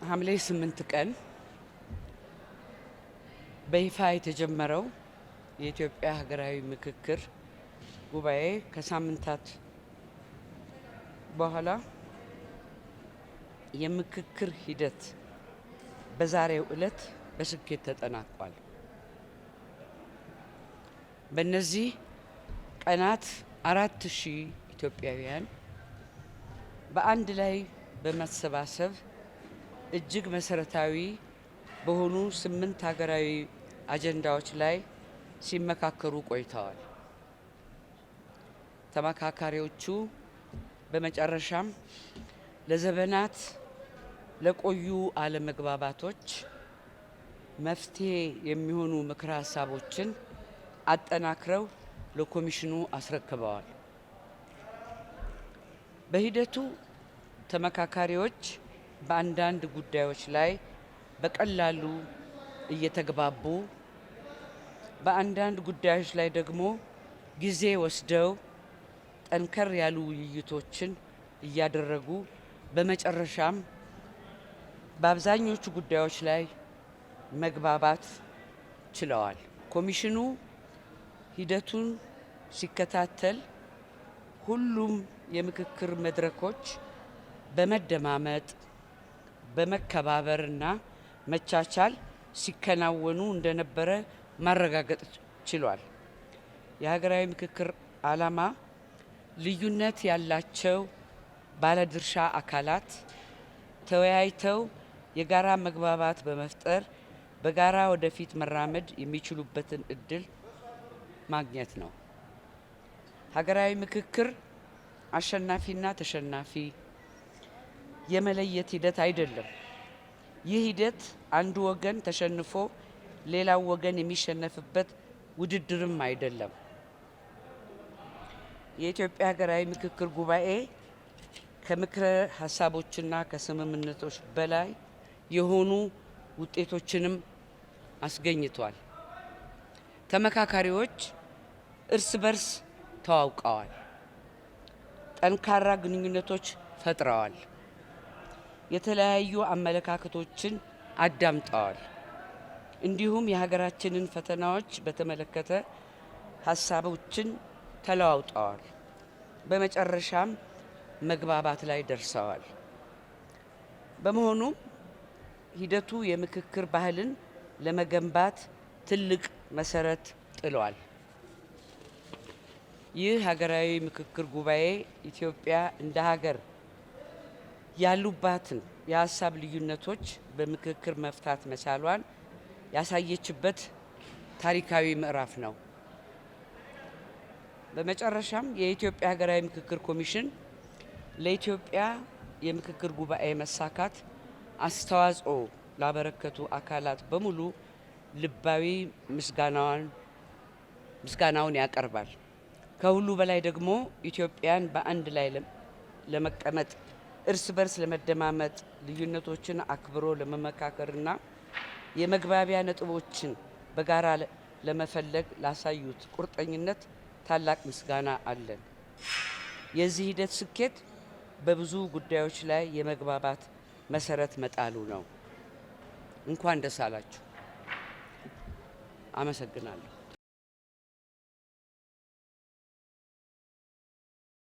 ሐምሌ 8 ቀን በይፋ የተጀመረው የኢትዮጵያ ሀገራዊ ምክክር ጉባኤ ከሳምንታት በኋላ የምክክር ሂደት በዛሬው ዕለት በስኬት ተጠናቋል። በእነዚህ ቀናት 4000 ኢትዮጵያውያን በአንድ ላይ በመሰባሰብ እጅግ መሰረታዊ በሆኑ 8 ሀገራዊ አጀንዳዎች ላይ ሲመካከሩ ቆይተዋል። ተመካካሪዎቹ በመጨረሻም ለዘመናት ለቆዩ አለመግባባቶች መፍትሄ የሚሆኑ ምክረ ሀሳቦችን አጠናክረው ለኮሚሽኑ አስረክበዋል። በሂደቱ ተመካካሪዎች በአንዳንድ ጉዳዮች ላይ በቀላሉ እየተግባቡ፣ በአንዳንድ ጉዳዮች ላይ ደግሞ ጊዜ ወስደው ጠንከር ያሉ ውይይቶችን እያደረጉ በመጨረሻም በአብዛኞቹ ጉዳዮች ላይ መግባባት ችለዋል። ኮሚሽኑ ሂደቱን ሲከታተል ሁሉም የምክክር መድረኮች በመደማመጥ በመከባበርና መቻቻል ሲከናወኑ እንደነበረ ማረጋገጥ ችሏል። የሀገራዊ ምክክር ዓላማ ልዩነት ያላቸው ባለድርሻ አካላት ተወያይተው የጋራ መግባባት በመፍጠር በጋራ ወደፊት መራመድ የሚችሉበትን እድል ማግኘት ነው። ሀገራዊ ምክክር አሸናፊና ተሸናፊ የመለየት ሂደት አይደለም። ይህ ሂደት አንዱ ወገን ተሸንፎ ሌላው ወገን የሚሸነፍበት ውድድርም አይደለም። የኢትዮጵያ ሀገራዊ ምክክር ጉባኤ ከምክረ ሀሳቦችና ከስምምነቶች በላይ የሆኑ ውጤቶችንም አስገኝቷል። ተመካካሪዎች እርስ በርስ ተዋውቀዋል፣ ጠንካራ ግንኙነቶች ፈጥረዋል፣ የተለያዩ አመለካከቶችን አዳምጠዋል። እንዲሁም የሀገራችንን ፈተናዎች በተመለከተ ሀሳቦችን ተለዋውጠዋል። በመጨረሻም መግባባት ላይ ደርሰዋል። በመሆኑም ሂደቱ የምክክር ባህልን ለመገንባት ትልቅ መሰረት ጥሏል። ይህ ሀገራዊ ምክክር ጉባኤ ኢትዮጵያ እንደ ሀገር ያሉባትን የሀሳብ ልዩነቶች በምክክር መፍታት መቻሏን ያሳየችበት ታሪካዊ ምዕራፍ ነው። በመጨረሻም የኢትዮጵያ ሀገራዊ ምክክር ኮሚሽን ለኢትዮጵያ የምክክር ጉባኤ መሳካት አስተዋጽኦ ላበረከቱ አካላት በሙሉ ልባዊ ምስጋናውን ያቀርባል። ከሁሉ በላይ ደግሞ ኢትዮጵያን በአንድ ላይ ለመቀመጥ እርስ በርስ ለመደማመጥ ልዩነቶችን አክብሮ ለመመካከርና የመግባቢያ ነጥቦችን በጋራ ለመፈለግ ላሳዩት ቁርጠኝነት ታላቅ ምስጋና አለን። የዚህ ሂደት ስኬት በብዙ ጉዳዮች ላይ የመግባባት መሰረት መጣሉ ነው። እንኳን ደስ አላችሁ። አመሰግናለሁ።